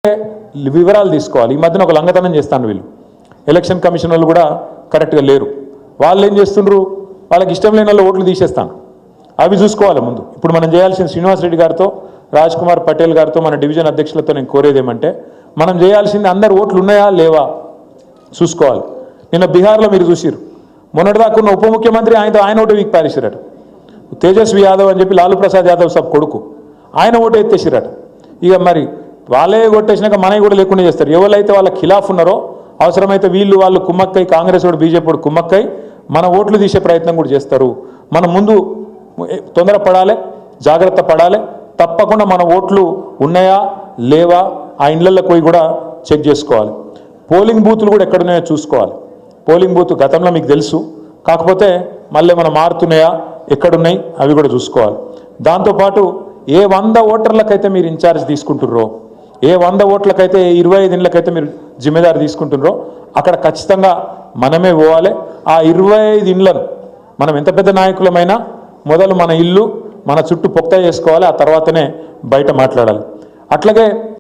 వివరాలు తీసుకోవాలి. ఈ మధ్యన ఒక లంగతనం చేస్తాను వీళ్ళు. ఎలక్షన్ కమిషన్ వాళ్ళు కూడా కరెక్ట్గా లేరు. వాళ్ళు ఏం చేస్తుండ్రు, వాళ్ళకి ఇష్టం లేని వాళ్ళు ఓట్లు తీసేస్తాను. అవి చూసుకోవాలి ముందు. ఇప్పుడు మనం చేయాల్సిన శ్రీనివాస్ రెడ్డి గారితో, రాజ్ కుమార్ పటేల్ గారితో, మన డివిజన్ అధ్యక్షులతో నేను కోరేది ఏమంటే, మనం చేయాల్సింది అందరు ఓట్లు ఉన్నాయా లేవా చూసుకోవాలి. నిన్న బీహార్లో మీరు చూసిరు, మొన్నటిదాకా ఉన్న ఉప ముఖ్యమంత్రి ఆయన ఓటు వీక్ పారేసిరట. తేజస్వి యాదవ్ అని చెప్పి లాలూ ప్రసాద్ యాదవ్ సబ్ కొడుకు, ఆయన ఓటు ఎత్తేసిరట. ఇక మరి వాళ్ళే కొట్టేసినాక మనవి కూడా లేకుండా చేస్తారు. ఎవరైతే వాళ్ళ ఖిలాఫ్ ఉన్నారో, అవసరమైతే వాళ్ళు కుమ్మక్కై, కాంగ్రెస్ వాడు బీజేపీ వాడు కుమ్మక్కై మన ఓట్లు తీసే ప్రయత్నం కూడా చేస్తారు. మనం ముందు తొందర పడాలి, జాగ్రత్త పడాలి. తప్పకుండా మన ఓట్లు ఉన్నాయా లేవా ఆ ఇళ్లలోకి పోయి కూడా చెక్ చేసుకోవాలి. పోలింగ్ బూతులు కూడా ఎక్కడున్నాయో చూసుకోవాలి. పోలింగ్ బూత్ గతంలో మీకు తెలుసు, కాకపోతే మళ్ళీ మనం మారుతున్నాయా, ఎక్కడున్నాయి అవి కూడా చూసుకోవాలి. దాంతోపాటు ఏ 100 ఓటర్లకైతే మీరు ఇన్ఛార్జ్ తీసుకుంటుర్రో, ఏ 100 ఓట్లకైతే 25 ఇళ్ళకైతే మీరు జిమ్మేదారు తీసుకుంటున్నారో, అక్కడ ఖచ్చితంగా మనమే పోవాలి. ఆ 25 ఇళ్లను మనం ఎంత పెద్ద నాయకులమైనా మొదలు మన ఇల్లు మన చుట్టూ పొక్తా చేసుకోవాలి. ఆ తర్వాతనే బయట మాట్లాడాలి. అట్లాగే